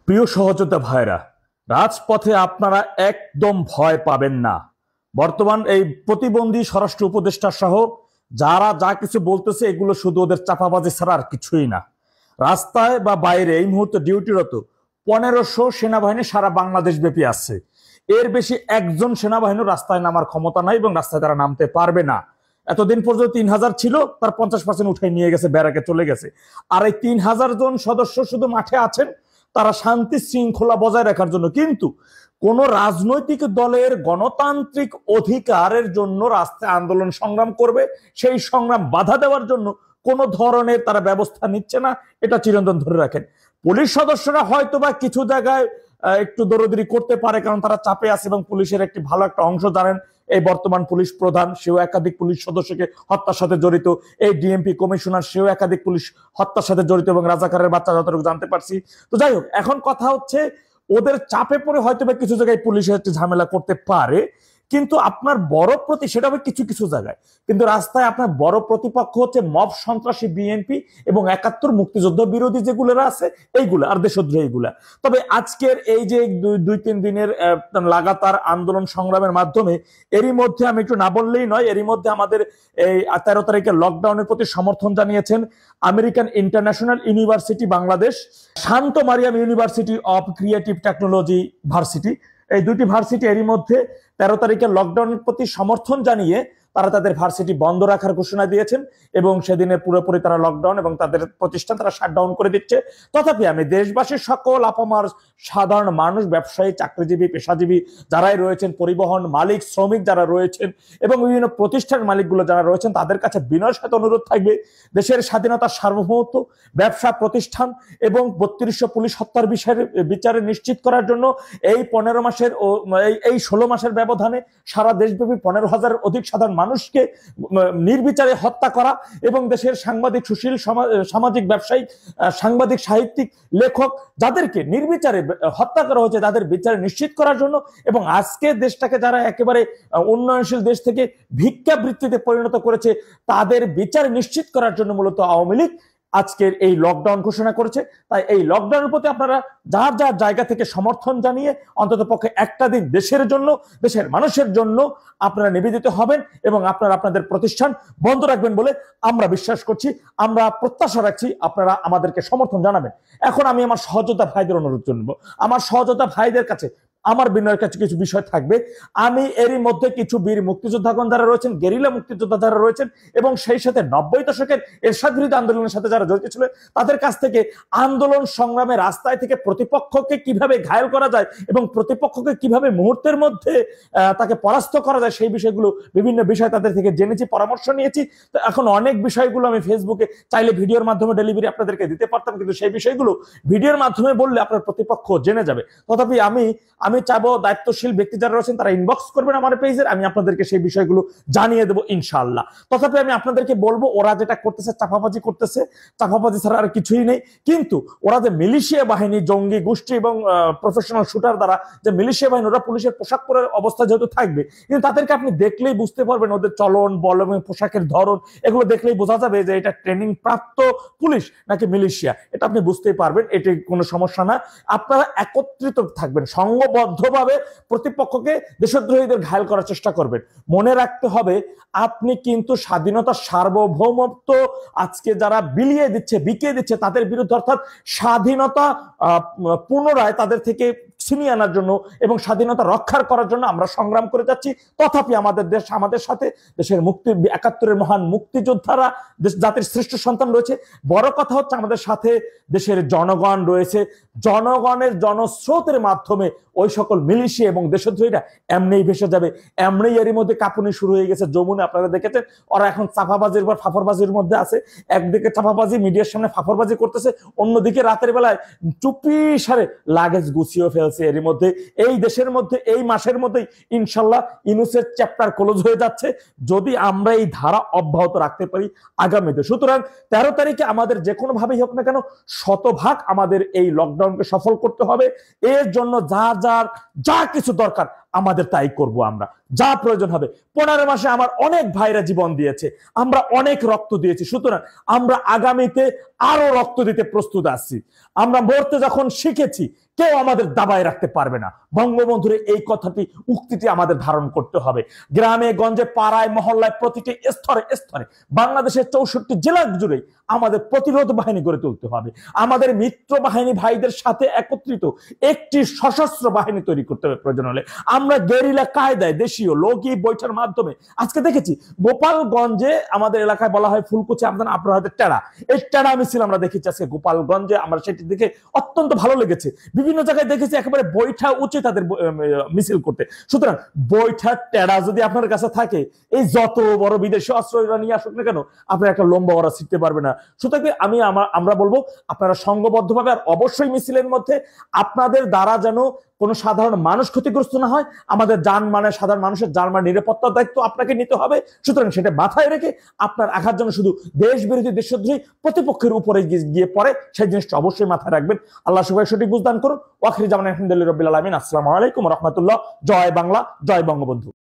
প্রিয় সহযোদ্ধা ভাইরা, রাজপথে আপনারা একদম ভয় পাবেন না। বর্তমান এই প্রতিবন্ধী স্বরাষ্ট্র উপদেষ্টা সহ যারা যা কিছু বলতেছে এগুলো শুধু ওদের চাপাবাজি ছাড়া আর কিছুই না। রাস্তায় বা বাইরে এই মুহূর্তে ডিউটিরত 1500 সেনাবাহিনী সারা বাংলাদেশ ব্যাপী আছে। এর বেশি একজন সেনাবাহিনীর রাস্তায় নামার ক্ষমতা নাই এবং রাস্তায় তারা নামতে পারবে না। এতদিন পর্যন্ত 3000 ছিল, তার 50% উঠাই নিয়ে গেছে, ব্যারাকে চলে গেছে। আর এই 3000 জন সদস্য শুধু মাঠে আছেন তারা শান্তি শৃঙ্খলা বজায় রাখার জন্য। কিন্তু কোন রাজনৈতিক দলের গণতান্ত্রিক অধিকারের জন্য রাস্তায় আন্দোলন সংগ্রাম করবে, সেই সংগ্রাম বাধা দেওয়ার জন্য কোন ধরনের তারা ব্যবস্থা নিচ্ছে না, এটা চিরন্তন ধরে রাখেন। পুলিশ সদস্যরা হয়তোবা কিছু জায়গায় একটু দৌড়দৌড়ি করতে পারে, কারণ তারা চাপে আছে এবং পুলিশের একটি ভালো একটা অংশ জানেন এই বর্তমান পুলিশ প্রধান, সেও একাধিক পুলিশ সদস্যকে হত্যার সাথে জড়িত। এই ডিএমপি কমিশনার, সেও একাধিক পুলিশ হত্যার সাথে জড়িত এবং রাজাকারের বাচ্চা যতটুকু জানতে পারছি। তো যাই হোক, এখন কথা হচ্ছে ওদের চাপে পড়ে হয়তো বা কিছু জায়গায় পুলিশের একটি ঝামেলা করতে পারে, কিন্তু আপনার বড় সেটা হবে কিছু কিছু জায়গায়। কিন্তু রাস্তায় আপনার বড় প্রতিপক্ষ হচ্ছে মব সন্ত্রাসী বিএনপি এবং 71 মুক্তিযুদ্ধ বিরোধী যেগুলো আছে এইগুলা আর দেশদ্রোহীগুলা। তবে আজকের এই যে 2-3 দিনের লাগাতার আন্দোলন সংগ্রামের মাধ্যমে এরই মধ্যে আমি একটু না বললেই নয়, এরই মধ্যে আমাদের এই 13 তারিখে লকডাউনের প্রতি সমর্থন জানিয়েছেন American International University Bangladesh, Shanto Mariam University of Creative Technology varsity. এই দুটি ভার্সিটি এরই মধ্যে 13 তারিখে লকডাউনের প্রতি সমর্থন জানিয়ে তারা তাদের ভার্সিটি বন্ধ রাখার ঘোষণা দিয়েছেন এবং সেদিনে পুরোপুরি তারা লকডাউন এবং তাদের প্রতিষ্ঠান তারা শাটডাউন করে দিচ্ছে। তথাপি আমি দেশবাসীর সকল আপামার সাধারণ মানুষ, ব্যবসায়ী, চাকরিজীবী, পেশাজীবী যারাই রয়েছেন, পরিবহন মালিক, শ্রমিক যারা রয়েছেন এবং বিভিন্ন প্রতিষ্ঠান মালিকগুলো যারা রয়েছেন, তাদের কাছে বিনয়ের সাথে অনুরোধ থাকবে দেশের স্বাধীনতার সার্বভৌমত্ব, ব্যবসা প্রতিষ্ঠান এবং 3200 পুলিশ হত্যার বিচারে নিশ্চিত করার জন্য এই 15 মাসের এই 16 মাসের ব্যবধানে সারা দেশব্যাপী 15,000 অধিক সাধারণ মানুষকে নির্বিচারে হত্যা করা এবং দেশের সাংবাদিক, সুশীল সামাজিক ব্যবসায়ী, সাংবাদিক, সাহিত্যিক, লেখক যাদেরকে নির্বিচারে হত্যা করা হয়েছে তাদের বিচার নিশ্চিত করার জন্য এবং আজকে দেশটাকে যারা একেবারে উন্নয়নশীল দেশ থেকে ভিক্ষাবৃত্তিতে পরিণত করেছে তাদের বিচার নিশ্চিত করার জন্য মূলত আওয়ামী লীগ আজকের এই লকডাউন ঘোষণা করেছে। তাই এই লকডাউনের প্রতি আপনারা যার যার জায়গা থেকে সমর্থন জানিয়ে অন্তত পক্ষে একটা দিন দেশের জন্য, দেশের মানুষের জন্য আপনারা নিবেদিত হবেন এবং আপনারা আপনাদের প্রতিষ্ঠান বন্ধ রাখবেন বলে আমরা বিশ্বাস করছি, আমরা প্রত্যাশা রাখছি আপনারা আমাদেরকে সমর্থন জানাবেন। এখন আমি আমার সহযোদ্ধা ভাইদের অনুরোধ জানাবো, আমার সহযোদ্ধা ভাইদের কাছে আমার বিনয়ের কাছে কিছু বিষয় থাকবে। আমি এরই মধ্যে কিছু বীর মুক্তিযোদ্ধাগণ যারা রয়েছেন, গেরিলা মুক্তিযোদ্ধা যারা রয়েছেন এবং সেই সাথে 90 দশকের এরশাদ বিরোধী আন্দোলনের সাথে যারা জড়িত ছিলেন তাদের কাছ থেকে আন্দোলন সংগ্রামে রাস্তায় থেকে প্রতিপক্ষকে কিভাবে ঘায়েল করা যায় এবং প্রতিপক্ষকে কিভাবে মুহূর্তের মধ্যে তাকে পরাস্ত করা যায় সেই বিষয়গুলো, বিভিন্ন বিষয় তাদের থেকে জেনেছি, পরামর্শ নিয়েছি। তো এখন অনেক বিষয়গুলো আমি ফেসবুকে চাইলে ভিডিওর মাধ্যমে ডেলিভারি আপনাদেরকে দিতে পারতাম, কিন্তু সেই বিষয়গুলো ভিডিওর মাধ্যমে বললে আপনার প্রতিপক্ষ জেনে যাবে। তথাপি আমি চাবো দায়িত্বশীল ব্যক্তি যারা রয়েছেন তারা ইনবক্স করবেন আমার পেজের, আমি আপনাদেরকে সেই বিষয়গুলো জানিয়ে দেবো ইনশাআল্লাহ। তথাপি আমি আপনাদেরকে বলবো ওরা যেটা করতেছে চাপাবাজি করতেছে, চাপাবাজি ছাড়া আর কিছুই নেই। কিন্তু ওরা যে মিলিশিয়া বাহিনী, জঙ্গি গোষ্ঠী এবং প্রফেশনাল শুটার দ্বারা যে মিলিশিয়া বাহিনী, ওরা পুলিশের পোশাক পরে অবস্থা যেহেতু থাকবে, কিন্তু তাদেরকে আপনি দেখলেই বুঝতে পারবেন ওদের চলন বল এবং পোশাকের ধরন, এগুলো দেখলেই বোঝা যাবে যে এটা ট্রেনিং প্রাপ্ত পুলিশ নাকি মিলিশিয়া, এটা আপনি বুঝতেই পারবেন। এটি কোনো সমস্যা না। আপনারা একত্রিত থাকবেন, সংঘবদ্ধভাবে প্রতিপক্ষকে, দেশদ্রোহীদের ঘায়েল করার চেষ্টা করবেন। মনে রাখতে হবে আপনি কিন্তু স্বাধীনতার সার্বভৌমত্ব আজকে যারা বিকিয়ে দিচ্ছে তাদের বিরুদ্ধে, অর্থাৎ স্বাধীনতা পুনরায় তাদের থেকে ছিনিয়ে আনার জন্য এবং স্বাধীনতা রক্ষার করার জন্য আমরা সংগ্রাম করে যাচ্ছি। তথাপি আমাদের দেশ, আমাদের সাথে দেশের 71-এর মহান মুক্তিযোদ্ধারা, জাতির শ্রেষ্ঠ সন্তান রয়েছে। বড় কথা হচ্ছে আমাদের সাথে দেশের জনগণ রয়েছে। জনগণের জনস্রোতের মাধ্যমে ওই সকল মিলিশিয়া এবং দেশদ্রোহীরা এমনিই ভেসে যাবে। এমনি এরই মধ্যে কাঁপুনি শুরু হয়ে গেছে যমুনা, আপনারা দেখেছেন। ওরা এখন চাপাবাজির পর ফাফরবাজির মধ্যে আছে। একদিকে চাপাবাজি, মিডিয়ার সামনে ফাফরবাজি করতেছে, অন্যদিকে রাতের বেলায় চুপি সারে লাগেজ গুছিয়ে ফেলছে। এরই মধ্যে এই দেশের মধ্যে এই মাসের মধ্যেই ইনশাল্লাহ ইউনূসের চ্যাপ্টার ক্লোজ হয়ে যাচ্ছে যদি আমরা এই ধারা অব্যাহত রাখতে পারি আগামীতে। সুতরাং 13 তারিখে আমাদের যে কোনো ভাবেই হোক না কেন শতভাগ আমাদের এই লকডাউনকে সফল করতে হবে। এর জন্য যা কিছু দরকার আমাদের তাই করব, আমরা যা প্রয়োজন হবে। 15 মাসে আমার অনেক ভাইরা জীবন দিয়েছে, আমরা অনেক রক্ত দিয়েছি। সুতরাং আমরা আগামীতে আরো রক্ত দিতে প্রস্তুত আছি। আমরা মরতে যখন শিখেছি কেউ আমাদের দাবায় রাখতে পারবে না। বঙ্গবন্ধুর এই কথাটি উক্তিটি আমাদের ধারণ করতে হবে। গ্রামে গঞ্জে পাড়ায় মহল্লায় প্রতিটি স্তরে স্তরে বাংলাদেশের 64 জেলা জুড়ে আমাদের প্রতিরোধ বাহিনী গড়ে তুলতে হবে। আমাদের মিত্র বাহিনী ভাইদের সাথে একত্রিত একটি সশস্ত্র বাহিনী তৈরি করতে হবে। প্রয়োজন হলে আমরা গেরিলা কায়দায় দেশীয় লোকই বৈঠার মাধ্যমে আজকে দেখেছি গোপালগঞ্জে আমাদের এলাকায় বলা হয় ফুলকুচি আমদান আপনার হাতে টেরা, এই টেরা মিছিল আমরা দেখেছি আজকে গোপালগঞ্জে। আমরা সেটি দেখে অত্যন্ত ভালো লেগেছে। বিভিন্ন জায়গায় দেখেছি একেবারে বৈঠা উচিত তাদের মিছিল করতে। সুতরাং বৈঠা টেরা যদি আপনার কাছে থাকে, এই যত বড় বিদেশি অস্ত্র নিয়ে আসুক না কেন, আপনার একটা লম্বা ওরা শিখতে পারবে না। সুতরাং আমরা বলবো আপনারা সংঘবদ্ধভাবে, আর অবশ্যই মিছিলের মধ্যে আপনাদের দ্বারা যেন কোনো সাধারণ মানুষ ক্ষতিগ্রস্ত না হয়। আমাদের সাধারণ মানুষের জানমাল নিরাপত্তার দায়িত্ব আপনাকে নিতে হবে। সুতরাং সেটা মাথায় রেখে আপনার আঘাত যেন শুধু দেশ বিরোধী দেশদ্রোহী প্রতিপক্ষের উপরে গিয়ে পড়ে, সেই জিনিসটা অবশ্যই মাথায় রাখবেন। আল্লাহ সবাই সঠিক বুঝদান করুন। ওয়াখির জামান আলহামদুলিল্লাহি রাব্বিল আলামিন। আসসালামু আলাইকুম ওয়া রাহমাতুল্লাহ। জয় বাংলা, জয় বঙ্গবন্ধু।